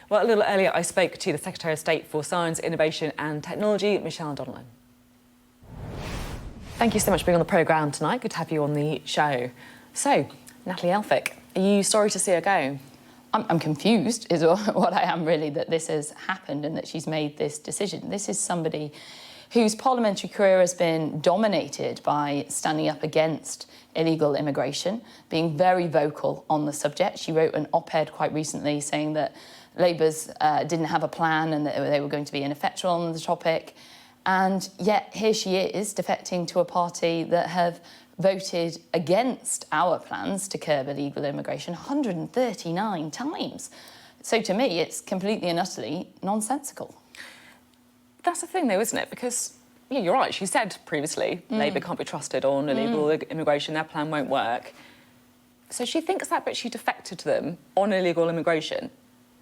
Well, a little earlier, I spoke to the Secretary of State for Science, Innovation and Technology, Michelle Donelan. Thank you so much for being on the programme tonight. Good to have you on the show. So, Natalie Elphicke, are you sorry to see her go? I'm confused, is what I am really, that this has happened and that she's made this decision. This is somebody whose parliamentary career has been dominated by standing up against illegal immigration, being very vocal on the subject. She wrote an op-ed quite recently saying that Labour's didn't have a plan and that they were going to be ineffectual on the topic. And yet here she is, defecting to a party that have voted against our plans to curb illegal immigration 139 times. So to me, it's completely and utterly nonsensical. That's the thing, though, isn't it? Because, yeah, you're right, she said previously Labour can't be trusted on illegal immigration, their plan won't work. So she thinks that, but she defected to them on illegal immigration.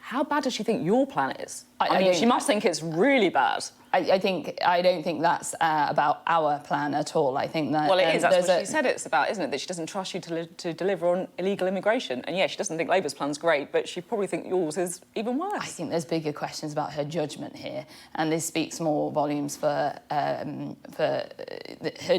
How bad does she think your plan is? I mean, she must think it's really bad. I don't think that's about our plan at all. I think that... Well, it is. That's what she said it's about, isn't it? That she doesn't trust you to deliver on illegal immigration. And, yeah, she doesn't think Labour's plan's great, but she probably thinks yours is even worse. I think there's bigger questions about her judgment here, and this speaks more volumes for her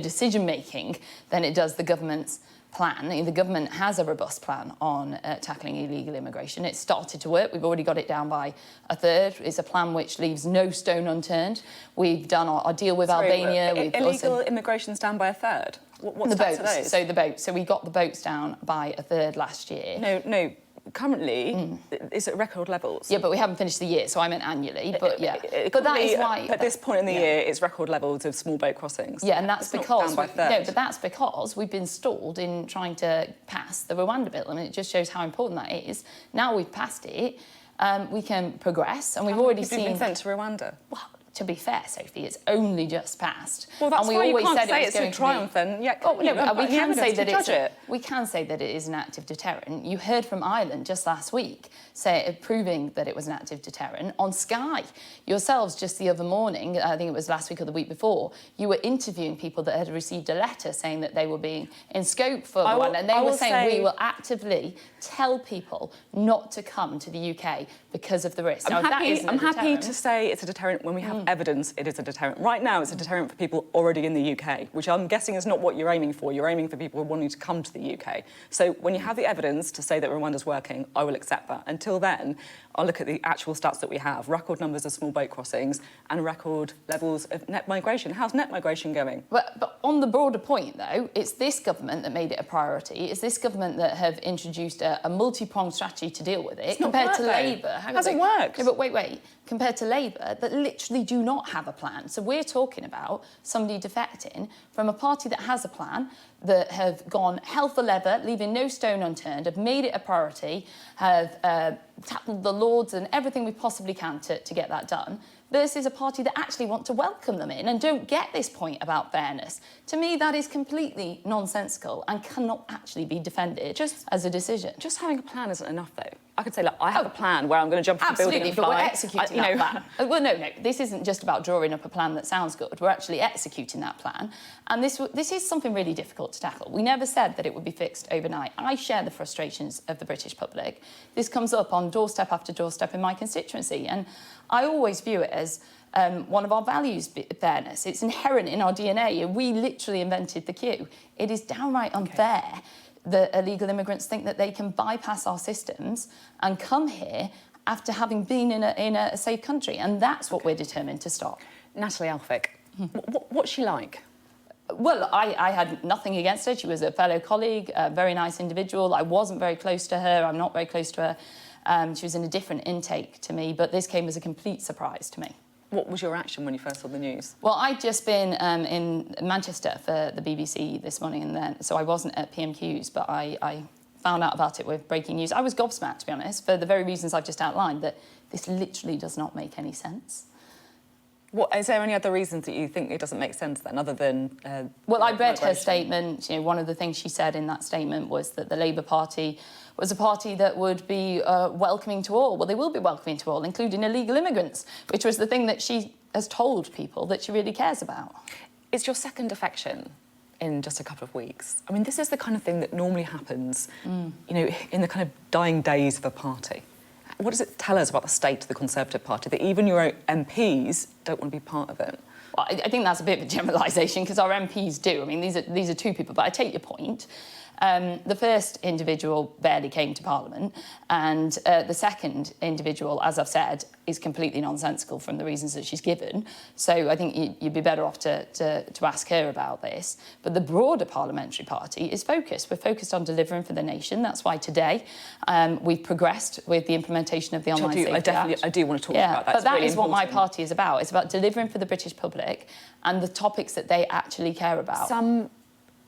decision-making than it does the government's plan. The government has a robust plan on tackling illegal immigration. It's started to work. We've already got it down by a third. It's a plan which leaves no stone unturned. We've done our deal with Albania. Illegal immigration's down by a third? What's the boats? So the boats. So we got the boats down by a third last year. No. Currently, it's at record levels. Yeah, but we haven't finished the year, so I meant annually. But yeah, but that is why at this point in the year, it's record levels of small boat crossings. Yeah, and that's because but that's because we've been stalled in trying to pass the Rwanda bill. I mean, it just shows how important that is. Now we've passed it, we can progress, and we've already seen. Have been sent to Rwanda? Well, to be fair, Sophie, it's only just passed. Well, that's why you can't say it's a triumph then. Yeah, we can say that we can say that it is an active deterrent. You heard from Ireland just last week proving that it was an active deterrent on Sky. Yourselves just the other morning, I think it was last week or the week before, you were interviewing people that had received a letter saying that they were being in scope for one, and they were saying we will actively tell people not to come to the UK because of the risk. I'm happy to say it's a deterrent when we have evidence it is a deterrent. Right now, it's a deterrent for people already in the UK, which I'm guessing is not what you're aiming for. You're aiming for people wanting to come to the UK. So when you have the evidence to say that Rwanda's working, I will accept that. Until then, I'll look at the actual stats that we have, record numbers of small boat crossings and record levels of net migration. How's net migration going? But on the broader point, though, it's this government that made it a priority. It's this government that have introduced a multi-pronged strategy to deal with it, compared to Labour. Hasn't worked. No, but wait. Compared to Labour, that literally do not have a plan. So we're talking about somebody defecting from a party that has a plan, that have gone hell for leather, leaving no stone unturned, have made it a priority, have tackled the Lords and everything we possibly can to get that done, versus a party that actually want to welcome them in and don't get this point about fairness. To me, that is completely nonsensical and cannot actually be defended as a decision. Just having a plan isn't enough, though. I could say, look, I have a plan where I'm going to jump off the building and fly. But we're executing that plan. Well, no, this isn't just about drawing up a plan that sounds good. We're actually executing that plan. And this is something really difficult to tackle. We never said that it would be fixed overnight. I share the frustrations of the British public. This comes up on doorstep after doorstep in my constituency. And I always view it as one of our values, fairness. It's inherent in our DNA, and we literally invented the queue. It is downright unfair that illegal immigrants think that they can bypass our systems and come here after having been in a safe country, and that's what we're determined to stop. Natalie Elphicke, what's she like? Well, I had nothing against her. She was a fellow colleague, a very nice individual. I wasn't very close to her. I'm not very close to her. She was in a different intake to me, but this came as a complete surprise to me. What was your reaction when you first saw the news? Well, I'd just been in Manchester for the BBC this morning, and then so I wasn't at PMQs, but I found out about it with breaking news. I was gobsmacked, to be honest, for the very reasons I've just outlined, that this literally does not make any sense. Is there any other reasons that you think it doesn't make sense then, other than... well, I read her statement. You know, one of the things she said in that statement was that the Labour Party was a party that would be welcoming to all. Well, they will be welcoming to all, including illegal immigrants, which was the thing that she has told people that she really cares about. It's your second defection in just a couple of weeks. I mean, this is the kind of thing that normally happens, you know, in the kind of dying days of a party. What does it tell us about the state of the Conservative Party, that even your own MPs don't want to be part of it? Well, I think that's a bit of a generalisation, because our MPs do. I mean, these are two people, but I take your point. The first individual barely came to Parliament, and the second individual, as I've said, is completely nonsensical from the reasons that she's given. So I think you'd be better off to ask her about this. But the broader parliamentary party is focused. We're focused on delivering for the nation. That's why today we've progressed with the implementation of the Online Safety Act. I do want to talk about that. But that is what my party is about. It's about delivering for the British public and the topics that they actually care about.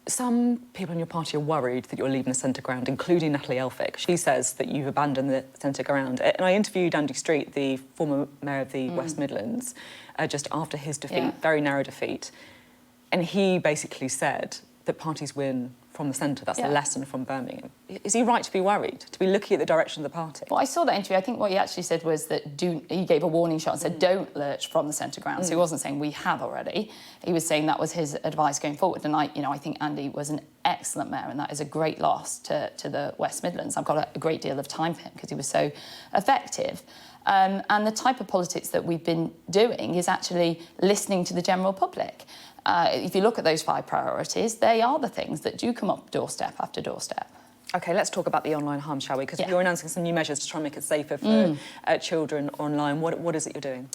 Some people in your party are worried that you're leaving the centre ground, including Natalie Elphicke. She says that you've abandoned the centre ground. And I interviewed Andy Street, the former mayor of the West Midlands, just after his defeat, very narrow defeat. And he basically said that parties win from the centre. That's the lesson from Birmingham. Is he right to be worried, to be looking at the direction of the party? Well, I saw that interview. I think what he actually said was that he gave a warning shot and said, don't lurch from the centre ground. So he wasn't saying we have already. He was saying that was his advice going forward. And I think Andy was an excellent mayor, and that is a great loss to the West Midlands. I've got a great deal of time for him because he was so effective. And the type of politics that we've been doing is actually listening to the general public. If you look at those 5 priorities, they are the things that do come up doorstep after doorstep. OK, let's talk about the online harm, shall we? Because you're announcing some new measures to try and make it safer for children online. What is it you're doing?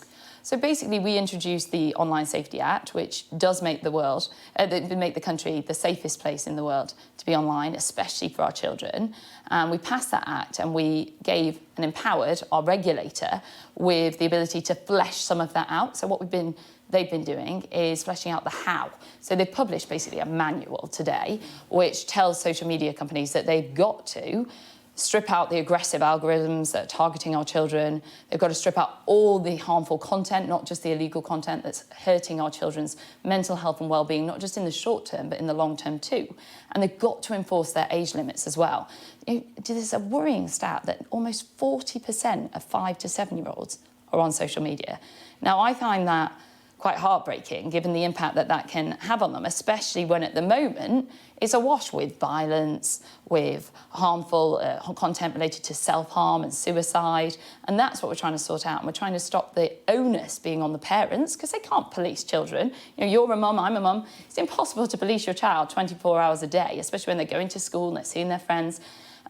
So basically, we introduced the Online Safety Act, which does make make the country the safest place in the world to be online, especially for our children. And we passed that act, and we gave and empowered our regulator with the ability to flesh some of that out. So what they've been doing is fleshing out the how. So they've published basically a manual today which tells social media companies that they've got to strip out the aggressive algorithms that are targeting our children. They've got to strip out all the harmful content, not just the illegal content that's hurting our children's mental health and well-being, not just in the short term, but in the long term too. And they've got to enforce their age limits as well. There's a worrying stat that almost 40% of 5 to 7-year-olds are on social media. Now, I find that quite heartbreaking, given the impact that can have on them, especially when at the moment it's awash with violence, with harmful content related to self-harm and suicide. And that's what we're trying to sort out. And we're trying to stop the onus being on the parents, because they can't police children. You're a mum, I'm a mum. It's impossible to police your child 24 hours a day, especially when they're going to school and they're seeing their friends.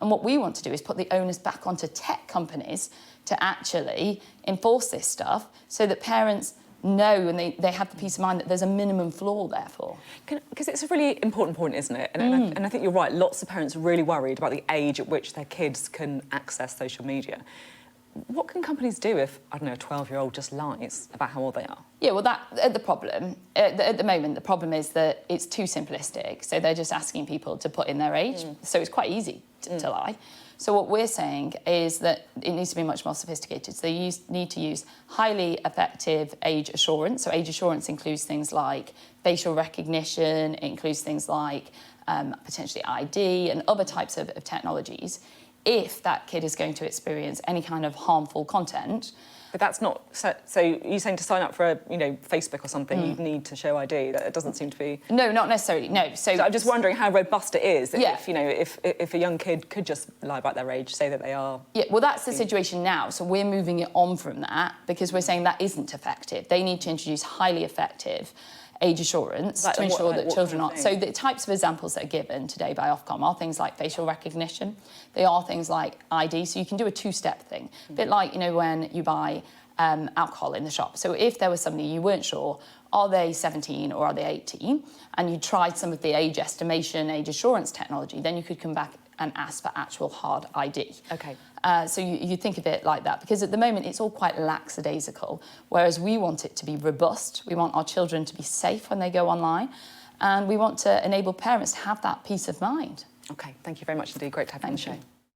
And what we want to do is put the onus back onto tech companies to actually enforce this stuff so that parents know, and they have the peace of mind that there's a minimum floor, therefore. Because it's a really important point, isn't it? And I think you're right. Lots of parents are really worried about the age at which their kids can access social media. What can companies do if, I don't know, a 12-year-old just lies about how old they are? Yeah, well, at the moment, the problem is that it's too simplistic. So they're just asking people to put in their age. So it's quite easy to lie. So what we're saying is that it needs to be much more sophisticated. So you need to use highly effective age assurance. So age assurance includes things like facial recognition, it includes things like potentially ID and other types of technologies. If that kid is going to experience any kind of harmful content. But that's not... So you're saying to sign up for, Facebook or something, you'd need to show ID? That doesn't seem to be... No, not necessarily, no. So I'm just wondering how robust it is if a young kid could just lie about their age, say that they are... Yeah, well, that's the situation now. So we're moving it on from that because we're saying that isn't effective. They need to introduce highly effective age assurance to ensure that children aren't... So the types of examples that are given today by Ofcom are things like facial recognition. They are things like ID, so you can do a 2-step thing. A bit like, when you buy alcohol in the shop. So if there was somebody you weren't sure, are they 17 or are they 18, and you tried some of the age estimation, age assurance technology, then you could come back and ask for actual hard ID. OK. So you think of it like that, because at the moment it's all quite lackadaisical, whereas we want it to be robust. We want our children to be safe when they go online, and we want to enable parents to have that peace of mind. OK, thank you very much indeed. Great to have you on the show.